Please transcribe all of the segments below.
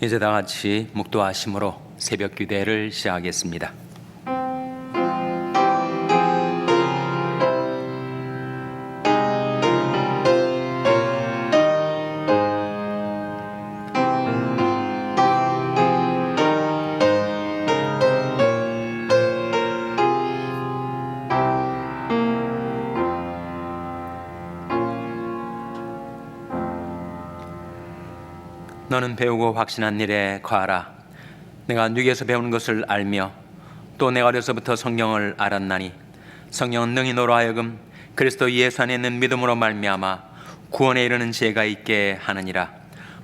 이제 다 같이 묵도하심으로 새벽 기도를 시작하겠습니다. 너는 배우고 확신한 일에 거하라. 내가 누구에서 배우는 것을 알며 또 내가 어려서부터 성경을 알았나니 성령은 능히 너로 하여금 그리스도 예수 안에 있는 믿음으로 말미암아 구원에 이르는 지혜가 있게 하느니라.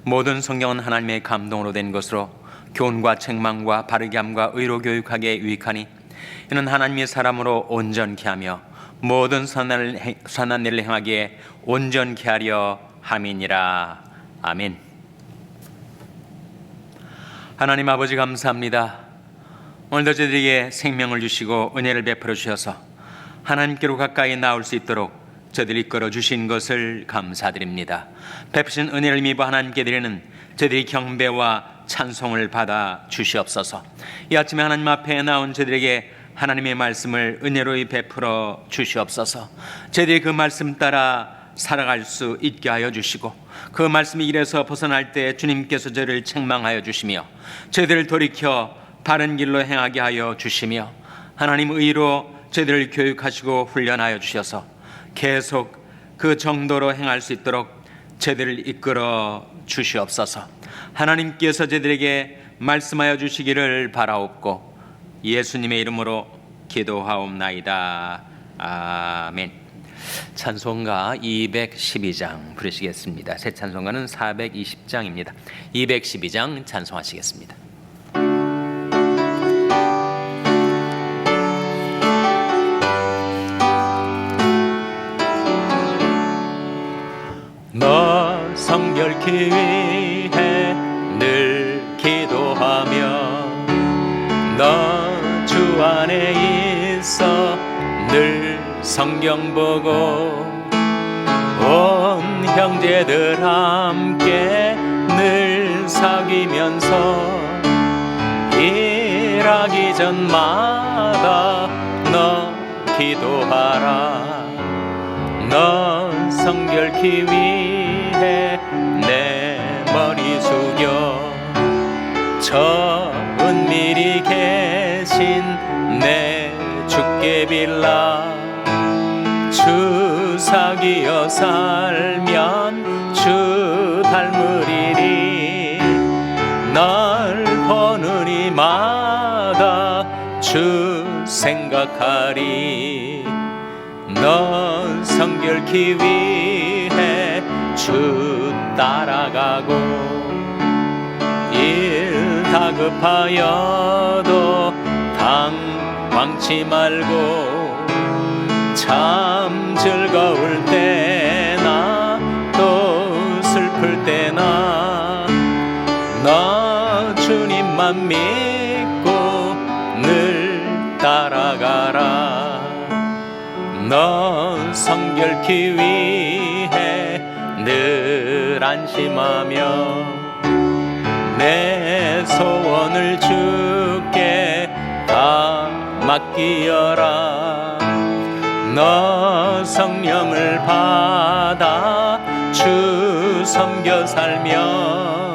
모든 성경은 하나님의 감동으로 된 것으로 교훈과 책망과 바르게 함과 의로 교육하기에 유익하니 이는 하나님의 사람으로 온전케 하며 모든 선한 일을 행하기에 온전케 하려 함이니라. 아멘. 하나님 아버지 감사합니다. 오늘도 저희들에게 생명을 주시고 은혜를 베풀어 주셔서 하나님께로 가까이 나올 수 있도록 저희들을 이끌어 주신 것을 감사드립니다. 베푸신 은혜를 미부 하나님께 드리는 저희들이 경배와 찬송을 받아 주시옵소서. 이 아침에 하나님 앞에 나온 저희들에게 하나님의 말씀을 은혜로 베풀어 주시옵소서. 저희들이 그 말씀 따라 살아갈 수 있게 하여 주시고 그 말씀이 이래서 벗어날 때 주님께서 저희를 책망하여 주시며 저희들을 돌이켜 바른 길로 행하게 하여 주시며 하나님 의로 저희들을 교육하시고 훈련하여 주셔서 계속 그 정도로 행할 수 있도록 저희들을 이끌어 주시옵소서. 하나님께서 저희들에게 말씀하여 주시기를 바라옵고 예수님의 이름으로 기도하옵나이다. 아멘. 찬송가 212장 부르시겠습니다. 새 찬송가는 420장입니다. 212장 찬송하시겠습니다. 너 성결케 위해 늘 기도하며 너 주 안에 있어 늘 성경 보고 온 형제들 함께 늘 사귀면서 일하기 전마다 너 기도하라. 너 성결케 위해 내 머리 숙여 저 은밀히 계신 내 주께 빌라. 주 사귀어 살면 주 닮으리니 날 보는 이마다 주 생각하리. 너 성결케 위해 주 따라가고 일 다급하여도 당황치 말고 참 즐거울 때나 또 슬플 때나 너 주님만 믿고 늘 따라가라. 너 성결케 위해 늘 안심하며 내 소원을 주께 다 맡기어라. 너 성령을 받아 주 섬겨 살며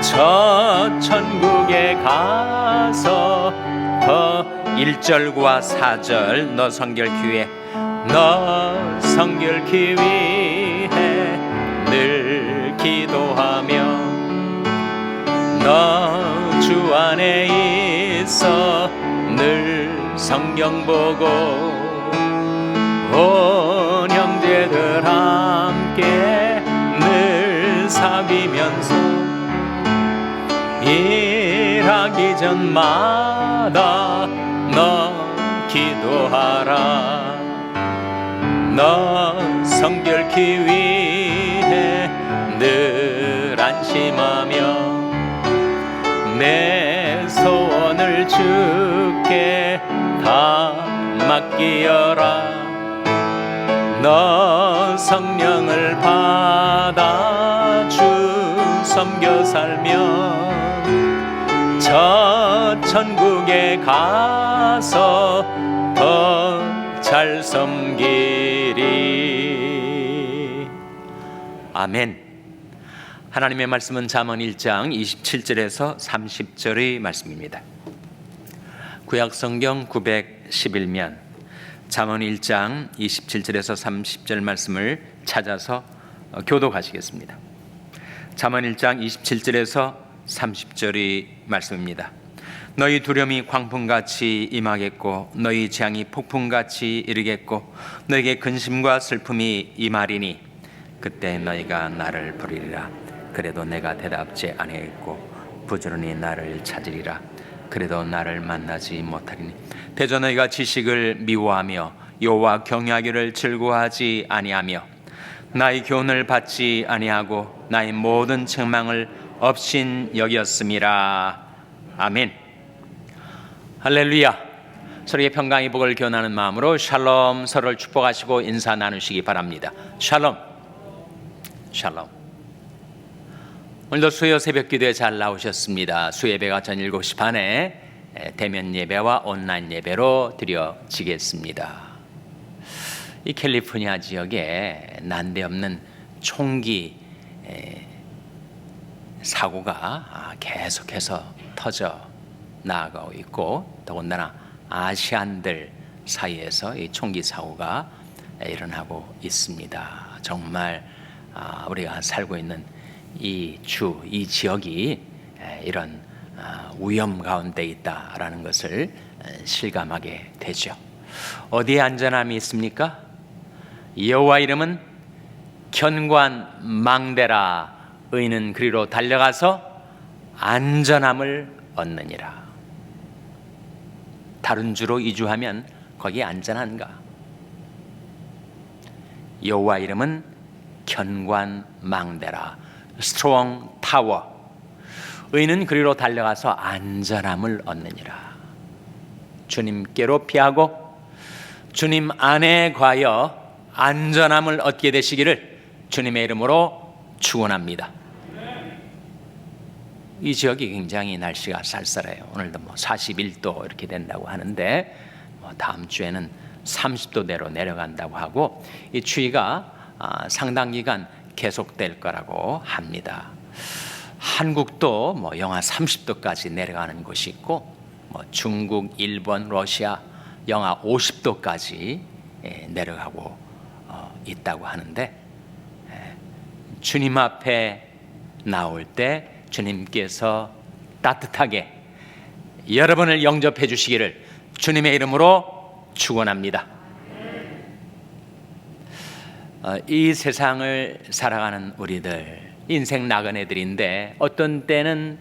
저 천국에 가서 더 1절과 4절 너 성결케 위해 너 성결케 위해 늘 기도하며 너 주 안에 있어 늘 성경 보고 온 형제들 함께 늘 사귀면서 일하기 전마다 너 기도하라. 너 성결케 위해 늘 안심하며 내 소원을 주께 다 맡기어라. 너 성령을 받아 주 섬겨 살면 저 천국에 가서 더 잘 섬기리. 아멘. 하나님의 말씀은 잠언 1장 27절에서 30절의 말씀입니다. 구약성경 911면 잠언 1장 27절에서 30절 말씀을 찾아서 교독하시겠습니다. 잠언 1장 27절에서 30절의 말씀입니다. 너희 두려움이 광풍같이 임하겠고 너희 재앙이 폭풍같이 이르겠고 너에게 근심과 슬픔이 임하리니 그때 너희가 나를 부르리라. 그래도 내가 대답지 아니하겠고 부지런히 나를 찾으리라. 그래도 나를 만나지 못하리니 대저 너희가 지식을 미워하며 여호와 경외하기를 즐거워하지 아니하며 나의 교훈을 받지 아니하고 나의 모든 책망을 업신 여겼음이라. 아멘. 할렐루야. 서로의 평강의 복을 기원하는 마음으로 샬롬, 서로를 축복하시고 인사 나누시기 바랍니다. 샬롬. 샬롬. 오늘도 수요 새벽 기도에 잘 나오셨습니다. 수예배가 전 7시 반에 대면 예배와 온라인 예배로 드려지겠습니다. 이 캘리포니아 지역에 난데없는 총기 사고가 계속해서 터져 나아가고 있고 더군다나 아시안들 사이에서 이 총기 사고가 일어나고 있습니다. 정말 우리가 살고 있는 이 지역이 이런 위험 가운데 있다라는 것을 실감하게 되죠. 어디에 안전함이 있습니까? 여호와 이름은 견고한망대라. 의인은 그리로 달려가서 안전함을 얻느니라. 다른 주로 이주하면 거기 안전한가? 여호와 이름은 견고한망대라. 스트롱 타워. 의인은 그리로 달려가서 안전함을 얻느니라. 주님께로 피하고 주님 안에 과여 안전함을 얻게 되시기를 주님의 이름으로 축원합니다. 이 지역이 굉장히 날씨가 쌀쌀해요. 오늘도 41도 이렇게 된다고 하는데 다음 주에는 30도대로 내려간다고 하고 이 추위가 상당 기간 계속될 거라고 합니다. 한국도 영하 30도까지 내려가는 곳이 있고 중국, 일본, 러시아 영하 50도까지 내려가고 있다고 하는데 주님 앞에 나올 때 주님께서 따뜻하게 여러분을 영접해 주시기를 주님의 이름으로 축원합니다. 이 세상을 살아가는 우리들 인생 나그네들인데 어떤 때는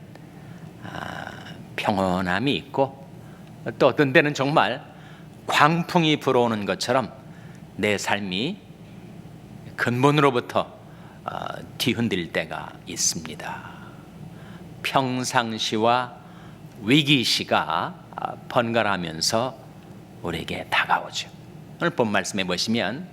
평온함이 있고 또 어떤 때는 정말 광풍이 불어오는 것처럼 내 삶이 근본으로부터 뒤흔들 때가 있습니다. 평상시와 위기시가 번갈아가면서 우리에게 다가오죠. 오늘 본 말씀에 보시면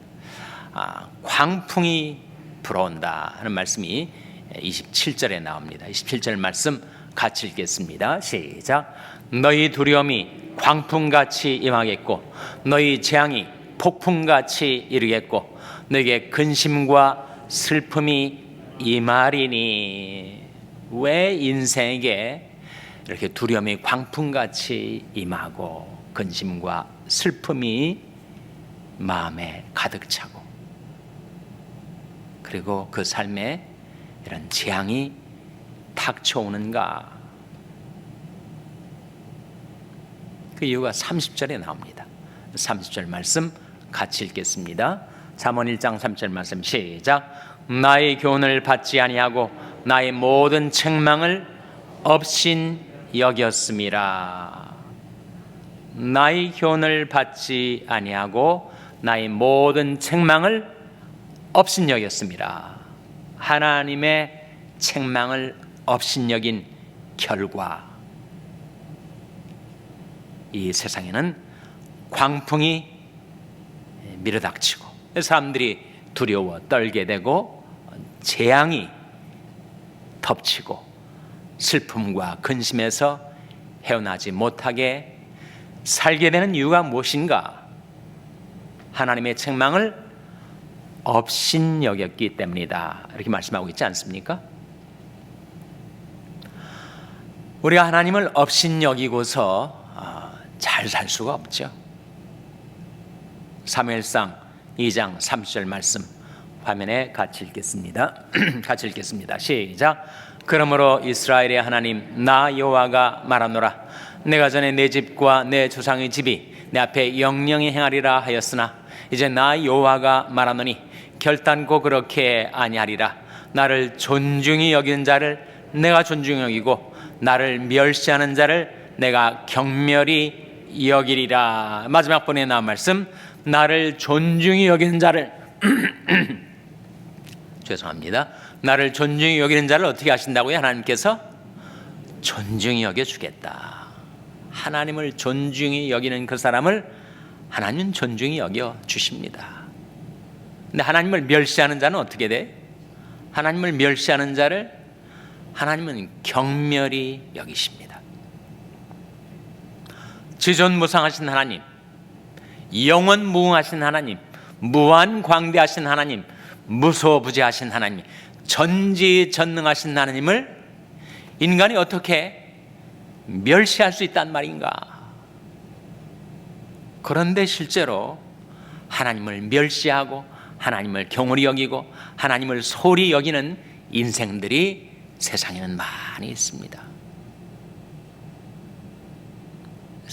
광풍이 불어온다 하는 말씀이 27절에 나옵니다. 27절 말씀 같이 읽겠습니다. 시작. 너희 두려움이 광풍같이 임하겠고 너희 재앙이 폭풍같이 이르겠고 너에게 근심과 슬픔이 임하리니. 왜 인생에게 이렇게 두려움이 광풍같이 임하고 근심과 슬픔이 마음에 가득 차고 그리고 그 삶에 이런 재앙이 닥쳐오는가? 그 이유가 30절에 나옵니다. 30절 말씀 같이 읽겠습니다. 잠언 1장 3절 말씀 시작. 나의 교훈을 받지 아니하고 나의 모든 책망을 업신 여겼음이라. 나의 교훈을 받지 아니하고 나의 모든 책망을 업신 여겼음이라. 하나님의 책망을 업신 여긴 결과 이 세상에는 광풍이 밀어닥치고 사람들이 두려워 떨게 되고 재앙이 덮치고 슬픔과 근심에서 헤어나지 못하게 살게 되는 이유가 무엇인가? 하나님의 책망을 업신여겼기 때문이다, 이렇게 말씀하고 있지 않습니까? 우리가 하나님을 업신여기고서 잘 살 수가 없죠. 사무엘상 2장 30절 말씀 화면에 같이 읽겠습니다. 같이 읽겠습니다. 시작. 그러므로 이스라엘의 하나님 나 여호와가 말하노라. 내가 전에 내 집과 내 조상의 집이 내 앞에 영영히 행하리라 하였으나 이제 나 여호와가 말하노니 결단코 그렇게 아니하리라. 나를 존중히 여기는 자를 내가 존중히 여기고 나를 멸시하는 자를 내가 경멸히 여기리라. 마지막 번에 나온 말씀, 나를 존중히 여기는 자를 죄송합니다. 나를 존중히 여기는 자를 어떻게 하신다고요? 하나님께서 존중히 여겨주겠다. 하나님을 존중히 여기는 그 사람을 하나님은 존중히 여겨주십니다. 근데 하나님을 멸시하는 자는 어떻게 돼? 하나님을 멸시하는 자를 하나님은 경멸히 여기십니다. 지존무상하신 하나님, 영원무궁하신 하나님, 무한광대하신 하나님, 무소부재하신 하나님, 전지전능하신 하나님을 인간이 어떻게 멸시할 수 있단 말인가? 그런데 실제로 하나님을 멸시하고 하나님을 경홀히 여기고 하나님을 소홀히 여기는 인생들이 세상에는 많이 있습니다.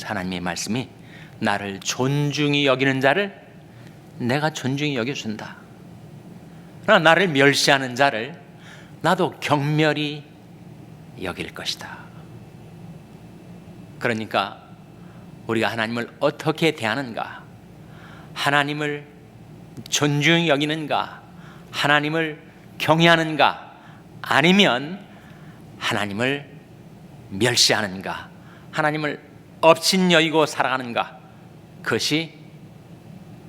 하나님의 말씀이 나를 존중히 여기는 자를 내가 존중히 여겨준다. 그러나 나를 멸시하는 자를 나도 경멸히 여길 것이다. 그러니까 우리가 하나님을 어떻게 대하는가? 하나님을 존중히 여기는가? 하나님을 경외하는가? 아니면 하나님을 멸시하는가? 하나님을 업신여기고 살아가는가? 그것이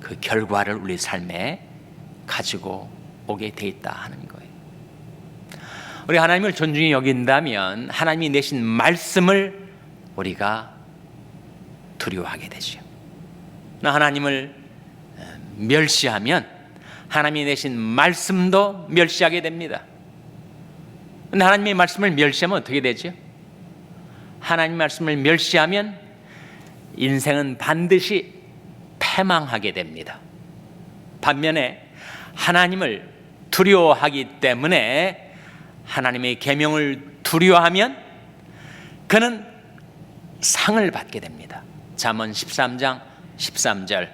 그 결과를 우리 삶에 가지고 오게 돼 있다 하는 거예요. 우리 하나님을 존중히 여긴다면 하나님이 내신 말씀을 우리가 두려워하게 되죠. 하나님을 멸시하면 하나님이 내신 말씀도 멸시하게 됩니다. 그런데 하나님의 말씀을 멸시하면 어떻게 되죠? 하나님 말씀을 멸시하면 인생은 반드시 패망하게 됩니다. 반면에 하나님을 두려워하기 때문에 하나님의 계명을 두려워하면 그는 상을 받게 됩니다. 잠언 13장 13절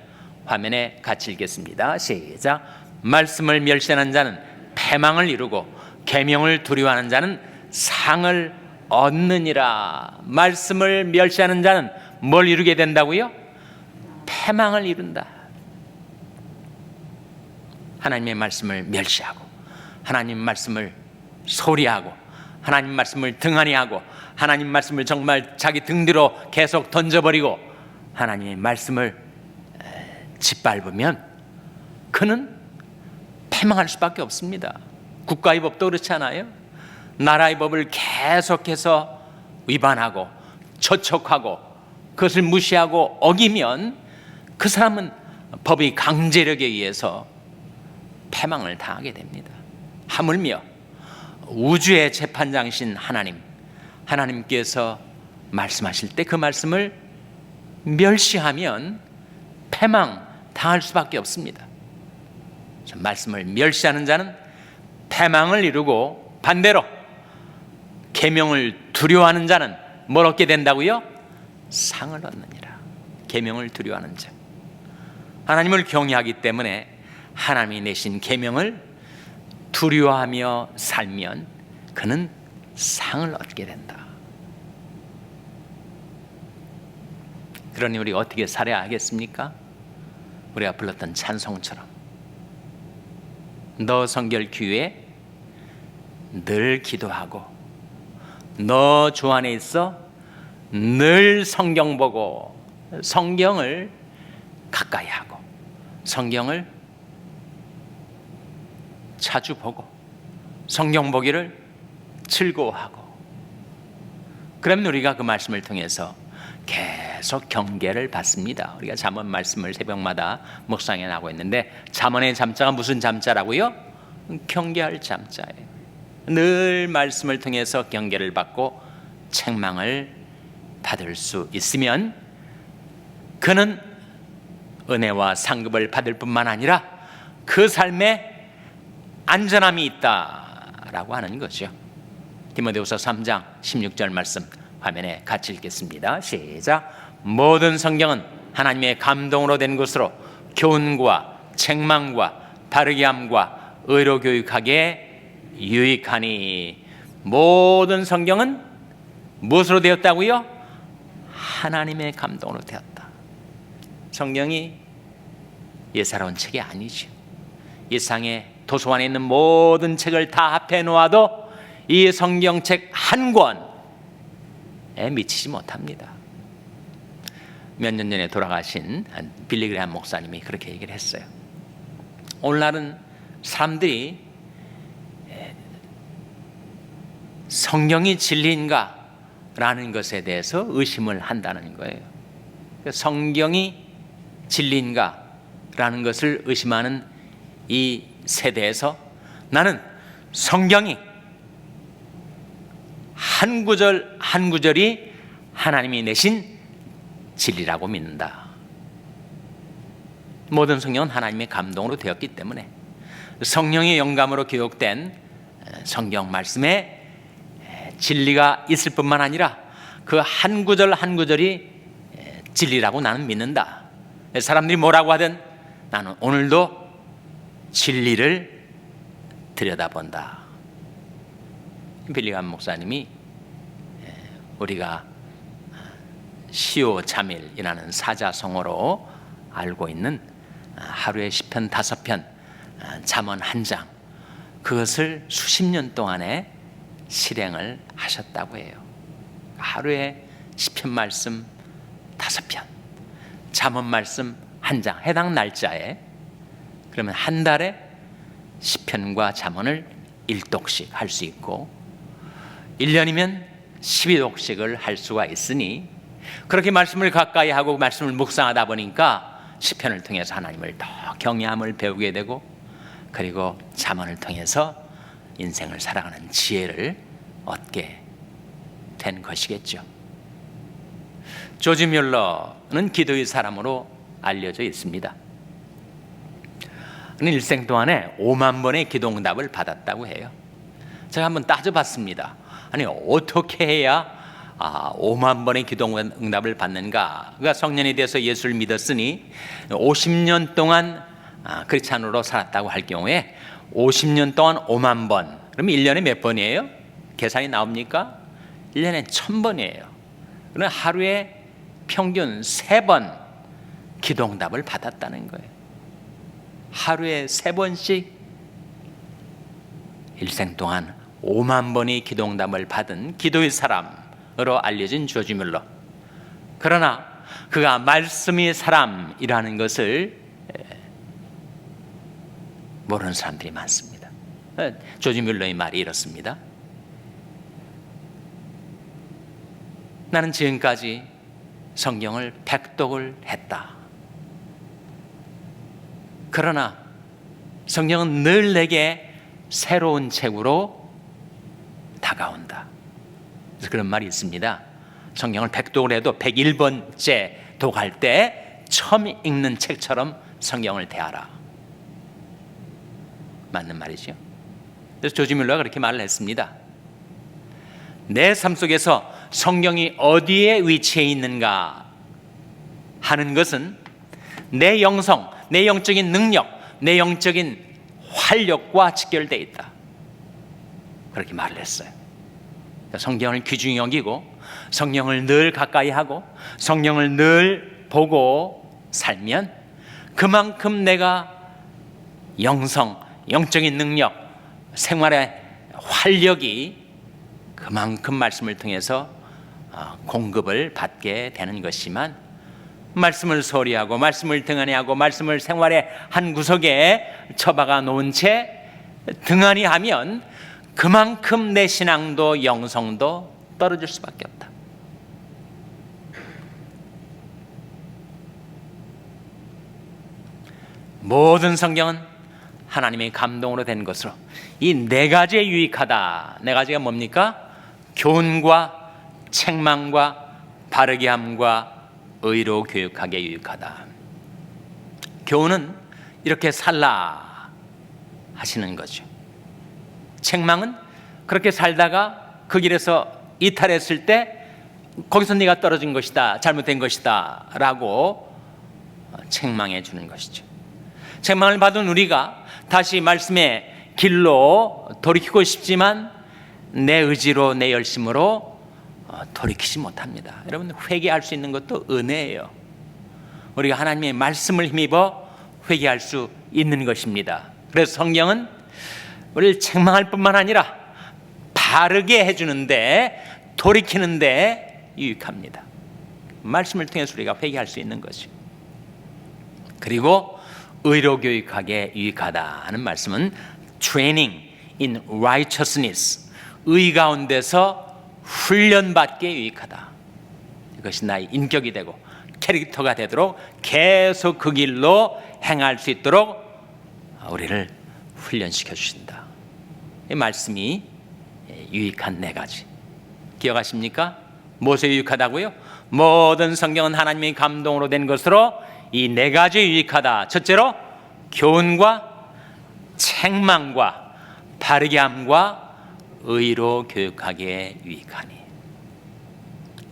화면에 같이 읽겠습니다. 시작. 말씀을 멸시하는 자는 패망을 이루고 계명을 두려워하는 자는 상을 얻느니라. 말씀을 멸시하는 자는 뭘 이루게 된다고요? 패망을 이룬다. 하나님의 말씀을 멸시하고 하나님 말씀을 소리하고 하나님 말씀을 등한히 하고 하나님 말씀을 정말 자기 등 뒤로 계속 던져버리고 하나님의 말씀을 짓밟으면 그는 패망할 수밖에 없습니다. 국가의 법도 그렇지 않아요? 나라의 법을 계속해서 위반하고 저촉하고 그것을 무시하고 어기면 그 사람은 법의 강제력에 의해서 패망을 당하게 됩니다. 하물며 우주의 재판장이신 하나님께서 말씀하실 때 그 말씀을 멸시하면 패망 당할 수밖에 없습니다. 말씀을 멸시하는 자는 패망을 이루고 반대로 계명을 두려워하는 자는 뭘 얻게 된다고요? 상을 얻느니라. 계명을 두려워하는 자, 하나님을 경외하기 때문에 하나님이 내신 계명을 두려워하며 살면 그는 상을 얻게 된다. 그러니 우리가 어떻게 살아야 하겠습니까? 우리가 불렀던 찬송처럼 너 성결 규에 늘 기도하고 너 주 안에 있어 늘 성경 보고 성경을 가까이 하고 성경을 자주 보고 성경 보기를 즐거워하고, 그러면 우리가 그 말씀을 통해서 계속 경계를 받습니다. 우리가 잠언 말씀을 새벽마다 묵상해 나고 있는데, 잠언의 잠자가 무슨 잠자라고요? 경계할 잠자예요. 늘 말씀을 통해서 경계를 받고 책망을 받을 수 있으면 그는 은혜와 상급을 받을 뿐만 아니라 그 삶에 안전함이 있다라고 하는 거죠. 디모데후서 3장 16절 말씀 화면에 같이 읽겠습니다. 시작. 모든 성경은 하나님의 감동으로 된 것으로 교훈과 책망과 바르게 함과 의로 교육하기에 유익하니. 모든 성경은 무엇으로 되었다고요? 하나님의 감동으로 되었다. 성경이 예사로운 책이 아니죠. 이 세상에 도서관에 있는 모든 책을 다 합해 놓아도 이 성경책 한 권에 미치지 못합니다. 몇 년 전에 돌아가신 빌리 그레이엄 목사님이 그렇게 얘기를 했어요. 오늘날은 사람들이 성경이 진리인가? 라는 것에 대해서 의심을 한다는 거예요. 성경이 진리인가? 라는 것을 의심하는 이 세대에서 나는 성경이 한 구절 한 구절이 하나님이 내신 진리라고 믿는다. 모든 성경은 하나님의 감동으로 되었기 때문에 성령의 영감으로 기록된 성경 말씀에 진리가 있을 뿐만 아니라 그 한 구절 한 구절이 진리라고 나는 믿는다. 사람들이 뭐라고 하든 나는 오늘도 진리를 들여다본다. 빌리 그레이엄 목사님이 우리가 시오자밀이라는 사자성어로 알고 있는 하루에 시편 5편, 잠언 1장, 그것을 수십 년 동안에 실행을 하셨다고 해요. 하루에 시편 말씀 5편, 잠언 말씀 1장, 해당 날짜에, 그러면 한 달에 시편과 잠언을 1독씩 할 수 있고 1년이면 12독씩을 할 수가 있으니, 그렇게 말씀을 가까이 하고 말씀을 묵상하다 보니까 시편을 통해서 하나님을 더 경외함을 배우게 되고, 그리고 잠언을 통해서 인생을 살아가는 지혜를 얻게 된 것이겠죠. 조지 뮬러는 기도의 사람으로 알려져 있습니다. 그는 일생 동안에 5만 번의 기도응답을 받았다고 해요. 제가 한번 따져봤습니다. 아니, 어떻게 해야 5만 번의 기도응답을 받는가? 그가 성년이 돼서 예수를 믿었으니 50년 동안 크리스찬으로 살았다고 할 경우에 50년 동안 5만 번, 그럼 1년에 몇 번이에요? 계산이 나옵니까? 1년에 1000번이에요. 그러면 하루에 평균 3번 기도응답을 받았다는 거예요. 하루에 3번씩 일생 동안 5만 번의 기도응답을 받은 기도의 사람으로 알려진 조지 뮬러. 그러나 그가 말씀의 사람이라는 것을 모르는 사람들이 많습니다. 조지 뮬러의 말이 이렇습니다. 나는 지금까지 성경을 100독을 했다. 그러나 성경은 늘 내게 새로운 책으로 다가온다. 그래서 그런 말이 있습니다. 성경을 100독을 해도 101번째 독할 때 처음 읽는 책처럼 성경을 대하라. 맞는 말이죠. 그래서 조지 뮬러가 그렇게 말을 했습니다. 내 삶 속에서 성경이 어디에 위치해 있는가 하는 것은 내 영성, 내 영적인 능력, 내 영적인 활력과 직결되어 있다. 그렇게 말을 했어요. 성경을 귀중히 여기고 성경을 늘 가까이 하고 성경을 늘 보고 살면 그만큼 내가 영성, 영적인 능력, 생활의 활력이 그만큼 말씀을 통해서 공급을 받게 되는 것이지만, 말씀을 소리하고 말씀을 등한히 하고 말씀을 생활의 한 구석에 처박아 놓은 채 등한히 하면 그만큼 내 신앙도 영성도 떨어질 수밖에 없다. 모든 성경은 하나님의 감동으로 된 것으로 이 네 가지에 유익하다. 네 가지가 뭡니까? 교훈과 책망과 바르게 함과 의로 교육하게 유익하다. 교훈은 이렇게 살라 하시는 거죠. 책망은 그렇게 살다가 그 길에서 이탈했을 때 거기서 네가 떨어진 것이다, 잘못된 것이다 라고 책망해 주는 것이죠. 책망을 받은 우리가 다시 말씀의 길로 돌이키고 싶지만 내 의지로 내 열심으로 돌이키지 못합니다. 여러분, 회개할 수 있는 것도 은혜예요. 우리가 하나님의 말씀을 힘입어 회개할 수 있는 것입니다. 그래서 성경은 우리를 책망할 뿐만 아니라 바르게 해주는데, 돌이키는데 유익합니다. 말씀을 통해서 우리가 회개할 수 있는 거죠. 그리고 의로 교육하게 유익하다는 말씀은 training in righteousness, 의 가운데서 훈련받게 유익하다. 이것이 나의 인격이 되고 캐릭터가 되도록 계속 그 길로 행할 수 있도록 우리를 훈련시켜 주신다. 이 말씀이 유익한 네 가지 기억하십니까? 무엇에 유익하다고요? 모든 성경은 하나님의 감동으로 된 것으로 이 네 가지에 유익하다. 첫째로 교훈과 책망과 바르게 함과 의로 교육하기에 유익하니,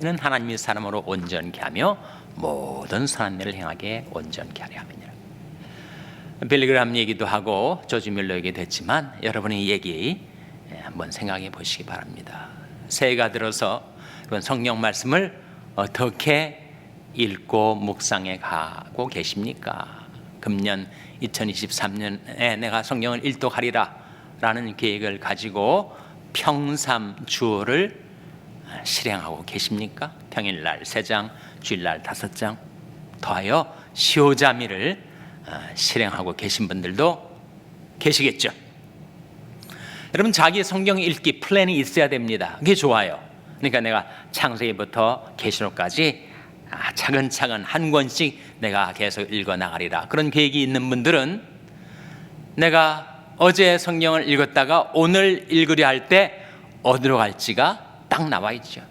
이는 하나님의 사람으로 온전케 하며 모든 선한 일을 행하게 온전케 하려 함이니라. 빌리그람 얘기도 하고 조지 밀러 얘기도 했지만 여러분의 얘기 한번 생각해 보시기 바랍니다. 새해가 들어서 이번 성경 말씀을 어떻게 읽고 묵상해 가고 계십니까? 금년 2023년에 내가 성경을 일독하리라 라는 계획을 가지고 평삼 주어를 실행하고 계십니까? 평일날 3장, 주일날 5장, 더하여 시오자미를 실행하고 계신 분들도 계시겠죠. 여러분, 자기 성경 읽기 플랜이 있어야 됩니다. 그게 좋아요. 그러니까 내가 창세기부터 계시록까지 차근차근 한 권씩 내가 계속 읽어나가리라, 그런 계획이 있는 분들은 내가 어제 성경을 읽었다가 오늘 읽으려 할 때 어디로 갈지가 딱 나와 있죠.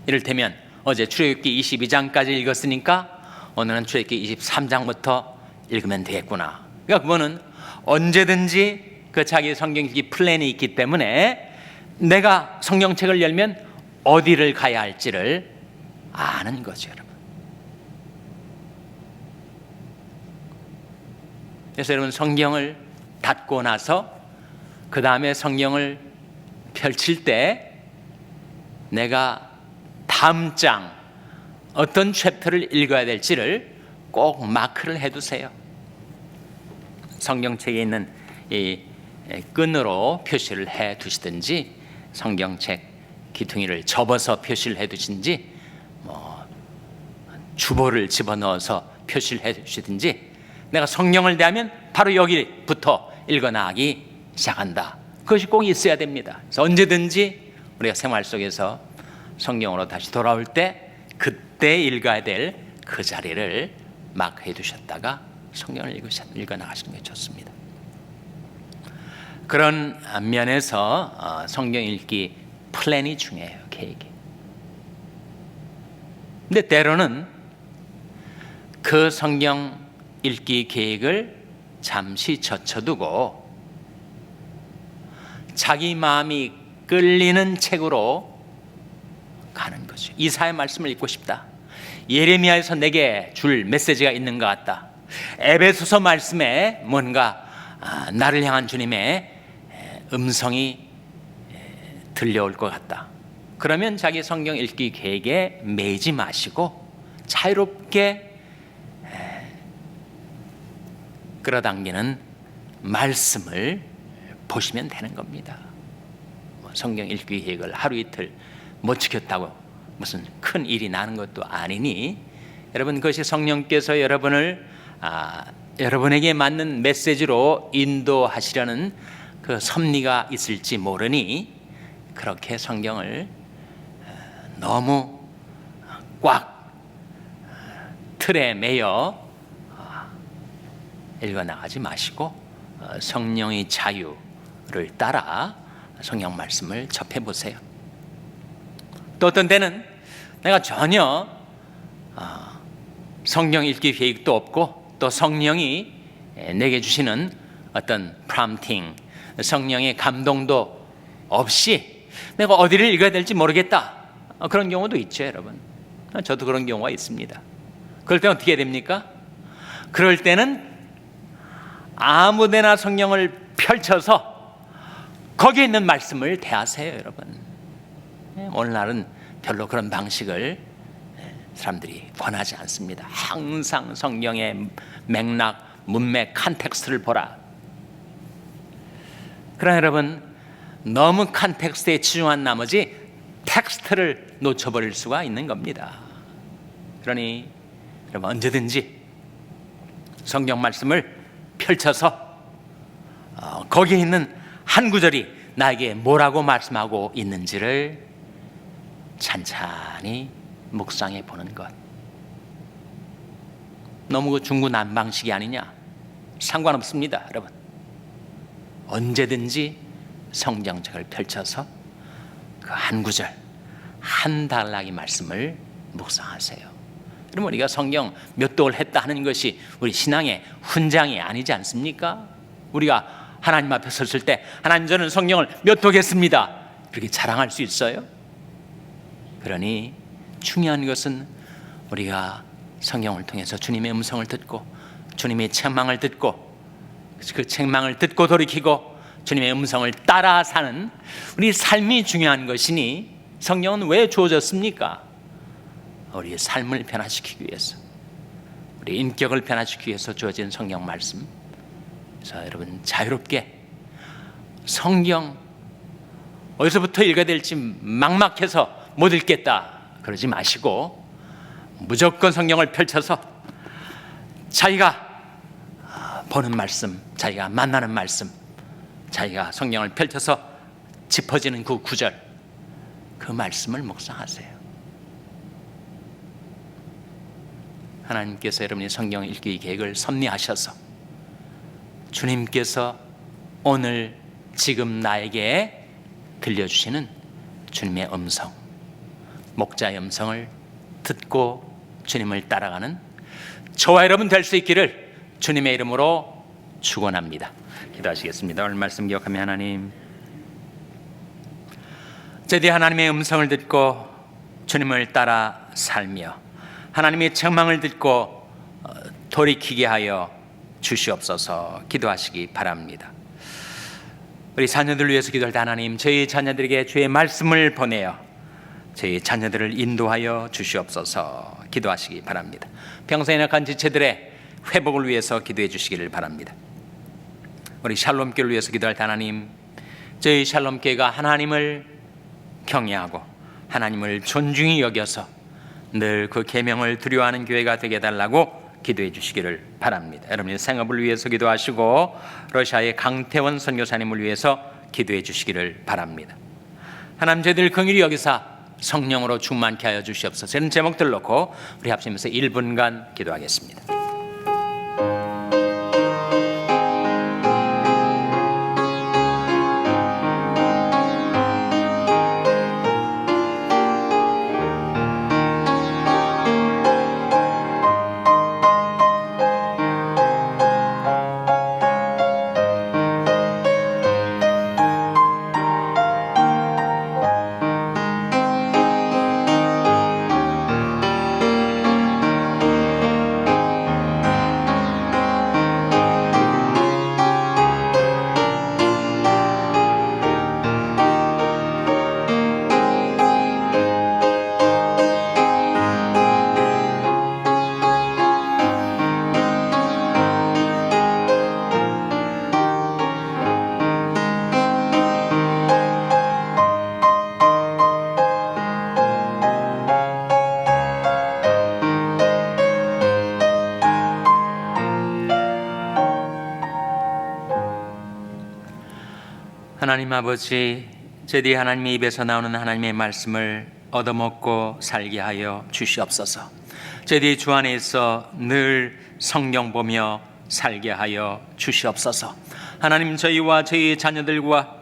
이를테면 어제 출애굽기 22장까지 읽었으니까 오늘은 출애굽기 23장부터 읽으면 되겠구나. 그러니까 그거는 언제든지 그 자기 성경 읽기 플랜이 있기 때문에 내가 성경책을 열면 어디를 가야 할지를 아는 거죠, 여러분. 그래서 여러분, 성경을 닫고 나서 그 다음에 성경을 펼칠 때 내가 다음 장 어떤 챕터를 읽어야 될지를 꼭 마크를 해두세요. 성경책에 있는 이 끈으로 표시를 해 두시든지, 성경책 기퉁이를 접어서 표시를 해 두시든지, 주보를 집어넣어서 표시를 해 두시든지, 내가 성경을 대하면 바로 여기부터 읽어나가기 시작한다. 그것이 꼭 있어야 됩니다. 그래서 언제든지 우리가 생활 속에서 성경으로 다시 돌아올 때 그때 읽어야 될 그 자리를 마크해 두셨다가 성경을 읽어나가시는 게 좋습니다. 그런 면에서 성경 읽기 플랜이 중요해요, 계획이. 근데 때로는 그 성경 읽기 계획을 잠시 젖혀두고 자기 마음이 끌리는 책으로 가는 거죠. 이사야 말씀을 읽고 싶다. 예레미야에서 내게 줄 메시지가 있는 것 같다. 에베소서 말씀에 뭔가 나를 향한 주님의 음성이 들려올 것 같다. 그러면 자기 성경 읽기 계획에 매이지 마시고 자유롭게 끌어당기는 말씀을 보시면 되는 겁니다. 성경 읽기 계획을 하루 이틀 못 지켰다고 무슨 큰 일이 나는 것도 아니니, 여러분, 그것이 성령께서 여러분을 여러분에게 맞는 메시지로 인도하시려는 그 섭리가 있을지 모르니 그렇게 성경을 너무 꽉 틀에 매여 읽어나가지 마시고 성령의 자유를 따라 성경 말씀을 접해보세요. 또 어떤 때는 내가 전혀 성경 읽기 계획도 없고 또 성령이 내게 주시는 어떤 프롬팅, 성령의 감동도 없이 내가 어디를 읽어야 될지 모르겠다, 그런 경우도 있죠, 여러분. 저도 그런 경우가 있습니다. 그럴 때 어떻게 됩니까? 그럴 때는 아무데나 성경을 펼쳐서 거기에 있는 말씀을 대하세요, 여러분. 오늘날은 별로 그런 방식을 사람들이 권하지 않습니다. 항상 성경의 맥락, 문맥, 컨텍스트를 보라. 그러나 여러분, 너무 컨텍스트에 치중한 나머지 텍스트를 놓쳐버릴 수가 있는 겁니다. 그러니 여러분, 언제든지 성경 말씀을 펼쳐서 거기에 있는 한 구절이 나에게 뭐라고 말씀하고 있는지를 찬찬히 묵상해 보는 것. 너무 그 중구난방식이 아니냐? 상관없습니다, 여러분. 언제든지 성경책을 펼쳐서 그 한 구절, 한 단락의 말씀을 묵상하세요. 그러면 우리가 성경 몇 독을 했다 하는 것이 우리 신앙의 훈장이 아니지 않습니까? 우리가 하나님 앞에 섰을 때 하나님, 저는 성경을 몇 독 했습니다, 그렇게 자랑할 수 있어요? 그러니 중요한 것은 우리가 성경을 통해서 주님의 음성을 듣고 주님의 책망을 듣고 그 책망을 듣고 돌이키고 주님의 음성을 따라 사는 우리 삶이 중요한 것이니, 성경은 왜 주어졌습니까? 우리의 삶을 변화시키기 위해서, 우리 인격을 변화시키기 위해서 주어진 성경 말씀. 그래서 여러분, 자유롭게 성경 어디서부터 읽어야 될지 막막해서 못 읽겠다 그러지 마시고, 무조건 성경을 펼쳐서 자기가 보는 말씀, 자기가 만나는 말씀, 자기가 성경을 펼쳐서 짚어지는 그 구절, 그 말씀을 묵상하세요. 하나님께서 여러분이 성경 읽기 계획을 섭리하셔서 주님께서 오늘 지금 나에게 들려주시는 주님의 음성, 목자의 음성을 듣고 주님을 따라가는 저와 여러분 될 수 있기를 주님의 이름으로 축원합니다. 기도하시겠습니다. 오늘 말씀 기억하며, 하나님, 제디 하나님의 음성을 듣고 주님을 따라 살며 하나님의 책망을 듣고 돌이키게 하여 주시옵소서. 기도하시기 바랍니다. 우리 자녀들 위해서 기도할 때, 하나님, 저희 자녀들에게 주의 말씀을 보내어 저희 자녀들을 인도하여 주시옵소서. 기도하시기 바랍니다. 평생에 약한 지체들의 회복을 위해서 기도해 주시기를 바랍니다. 우리 샬롬교를 위해서 기도할 때, 하나님, 저희 샬롬교회가 하나님을 경외하고 하나님을 존중히 여겨서 늘 그 계명을 두려워하는 교회가 되게 해달라고 기도해 주시기를 바랍니다. 여러분의 생업을 위해서 기도하시고 러시아의 강태원 선교사님을 위해서 기도해 주시기를 바랍니다. 하나님, 저희들 긍휼히 여기사 성령으로 충만케 하여 주시옵소서. 이런 제목들 놓고 우리 합심해서 1분간 기도하겠습니다. 하나님 아버지, 제디 하나님의 입에서 나오는 하나님의 말씀을 얻어먹고 살게 하여 주시옵소서. 제디 주 안에 있어 늘 성경 보며 살게 하여 주시옵소서. 하나님, 저희와 저희 자녀들과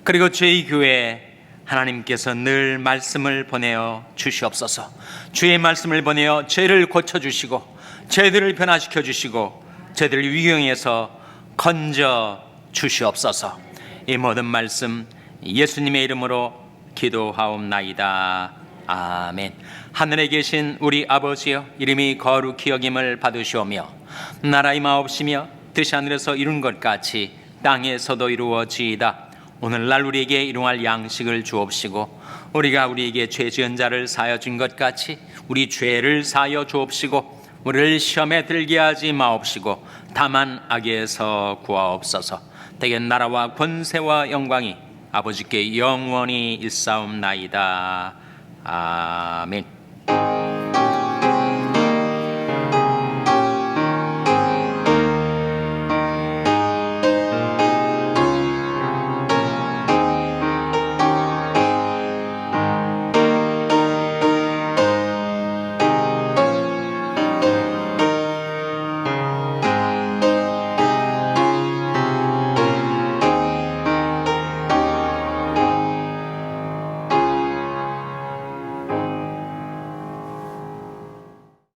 그리고 저희 교회에 하나님께서 늘 말씀을 보내어 주시옵소서. 주의 말씀을 보내어 죄를 고쳐주시고 죄들을 변화시켜 주시고 죄들을 위경에서 건져 주시옵소서. 이 모든 말씀 예수님의 이름으로 기도하옵나이다. 아멘. 하늘에 계신 우리 아버지여, 이름이 거룩히 여김을 받으시오며 나라의 마옵시며 뜻이 하늘에서 이룬 것 같이 땅에서도 이루어지이다. 오늘날 우리에게 일용할 양식을 주옵시고 우리가 우리에게 죄 지은 자를 사하여 준 것 같이 우리 죄를 사하여 주옵시고 우리를 시험에 들게 하지 마옵시고 다만 악에서 구하옵소서. 대개 나라와 권세와 영광이 아버지께 영원히 일사옵나이다. 아멘.